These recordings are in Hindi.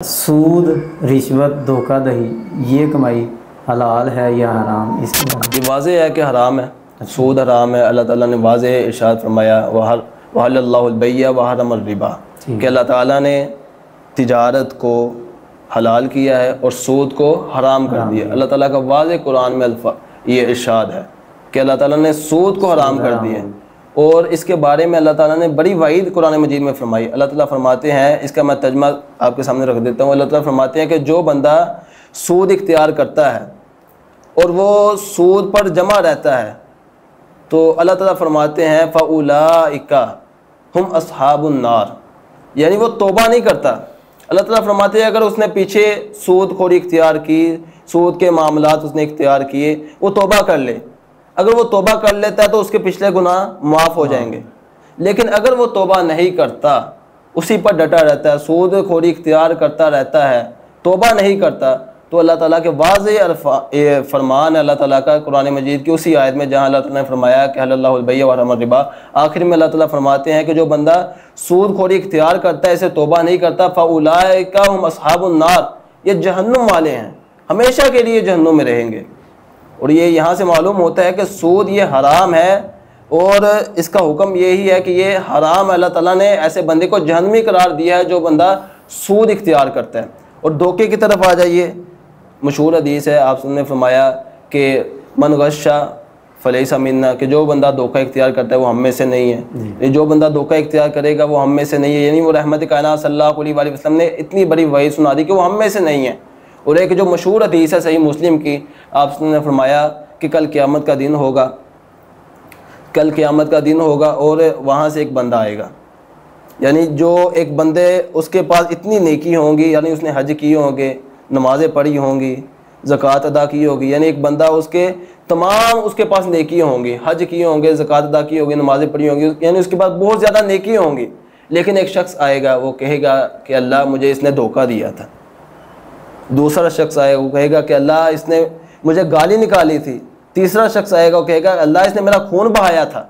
सूद, रिश्वत, धोखाधड़ी ये कमाई हलाल है या हराम? इसकी ये वाज़ेह है कि हराम है। सूद हराम है। अल्लाह ताला ने वाज़ेह इरशाद फरमाया वहल्लल्लाहुल बैअ व हर्रमर रिबा कि अल्लाह ताला ने तिजारत को हलाल किया है और सूद को हराम कर दिया। अल्लाह ताला का वाज़ेह कुरान में ये इरशाद है कि अल्लाह ताला ने सूद को हराम कर दिया और इसके बारे में अल्लाह ताला ने बड़ी वईद कुरान मजीद में फरमाई। अल्लाह ताला फरमाते हैं, इसका मैं तर्जुमा आपके सामने रख देता हूँ। अल्लाह ताला फरमाते हैं कि जो बंदा सूद इख्तियार करता है और वो सूद पर जमा रहता है तो अल्लाह ताला फरमाते हैं फ़उलाइका हुम अस्हाबुन नार, यानी वो तौबा नहीं करता। अल्लाह ताला फरमाते हैं अगर उसने पीछे सूद खोरी इख्तियार की, सूद के मामलात उसने इख्तियार किए, वो तौबा कर ले। अगर वो तौबा कर लेता है तो उसके पिछले गुनाह माफ़ हो जाएंगे। लेकिन अगर वो तौबा नहीं करता, उसी पर डटा रहता है, सूद खोरी इख्तियार करता रहता है, तौबा नहीं करता, तो अल्लाह ताला के वाज़ेह फरमान है अल्लाह ताला का कुरान मजीद की उसी आयत में जहाँ अल्लाह ताला ने फरमाया कि हल्लल्लाहुल बैअ व हर्रमर रिबा, आखिर में अल्लाह ताला फरमाते हैं कि जो बंदा सूद खोरी इख्तियार करता है, इसे तौबा नहीं करता, फ़उलाइका हुम अस्हाबुन नार, ये जहन्नुम वाले हैं, हमेशा के लिए जहन्नुम में रहेंगे। और ये यहाँ से मालूम होता है कि सूद ये हराम है और इसका हुक्म यही है कि ये हराम, अल्लाह ताला ने ऐसे बंदे को जहन्नमी करार दिया है जो बंदा सूद इख्तियार करता है। और धोखे की तरफ आ जाइए, मशहूर हदीस है, आपने फरमाया कि मन गश्शा फलैसा मिन्ना, कि जो बंदा धोखा इख्तियार करता है वो हम में से नहीं है। जो बंदा धोखा इख्तियार करेगा वो हम में से नहीं है, यानी वो रहमत कायनात सल्लल्लाहु अलैहि वसल्लम ने इतनी बड़ी वही सुना दी कि वो हम में से नहीं है। और एक जो मशहूर हदीस है सही मुस्लिम की, आपने फरमाया कि कल क़यामत का दिन होगा, कल क़यामत का दिन होगा और वहाँ से एक बंदा आएगा, यानी जो एक बंदे उसके पास इतनी नेकी होंगी, यानी उसने हज किए होंगे, नमाज़ें पढ़ी होंगी, ज़कात अदा की होगी, यानी एक बंदा उसके तमाम उसके पास नेकी होंगी, हज किए होंगे, ज़कात अदा की होगी, नमाज़ें पढ़ी होंगी, यानी उसके पास बहुत ज़्यादा नेकी होंगी। लेकिन एक शख्स आएगा, वो कहेगा कि अल्लाह मुझे इसने धोखा दिया था। दूसरा शख्स आएगा, वो कहेगा कि अल्लाह इसने मुझे गाली निकाली थी। तीसरा शख्स आएगा, वो कहेगा अल्लाह इसने मेरा खून बहाया था।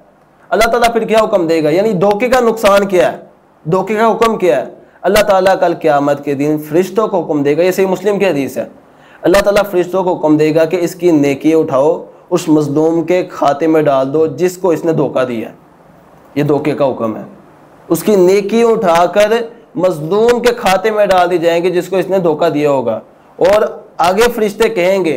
अल्लाह ताला फिर क्या हुक्म देगा? यानी धोखे का नुकसान क्या है, धोखे का हुक्म क्या है? अल्लाह ताला कल क़यामत के दिन फरिश्तों को हुक्म देगा, ये सही मुस्लिम की हदीस है। अल्लाह ताला फरिश्तों को हुक्म देगा कि इसकी नेकी उठाओ, उस मज़लूम के खाते में डाल दो जिसको इसने धोखा दिया। ये धोखे का हुक्म है। उसकी नेकी उठाकर मज़लूम के खाते में डाल दी जाएंगे जिसको इसने धोखा दिया होगा। और आगे फरिश्ते कहेंगे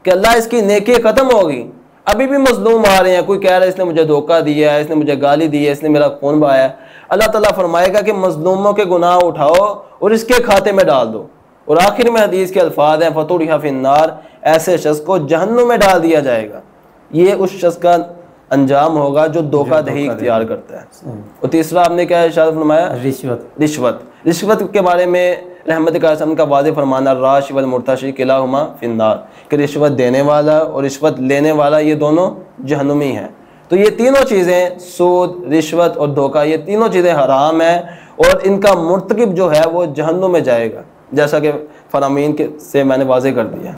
कि अल्लाह इसकी नेकी ख़त्म होगी, अभी भी मज़लूम आ रहे हैं, कोई कह रहा है इसने मुझे धोखा दिया है, इसने मुझे गाली दी है, इसने मेरा खून बहाया। अल्लाह ताला फरमाएगा कि मज़लूमों के गुनाह उठाओ और इसके खाते में डाल दो। और आखिर में हदीस के अल्फाज हैं फ़तुरिहा फिन्नार, ऐसे शख्स को जहन्नुम में डाल दिया जाएगा। ये उस शख्स का अंजाम होगा जो धोखाधड़ी इख्तियार करता है। और तीसरा आपने क्या इरशाद फरमाया? रिश्वत। रिश्वत के बारे में रहमत का वाज़ेह फरमाना राशि वल मुर्तशी किलाहुमा फिन्नार, कि रिश्वत देने वाला और रिश्वत लेने वाला ये दोनों जहन्नुमी हैं। तो ये तीनों चीज़ें, सूद, रिश्वत और धोखा, ये तीनों चीज़ें हराम हैं और इनका मुर्तकिब जो है वो जहन्नुम में जाएगा, जैसा कि फरामीन के से मैंने वाज़ेह कर दिया।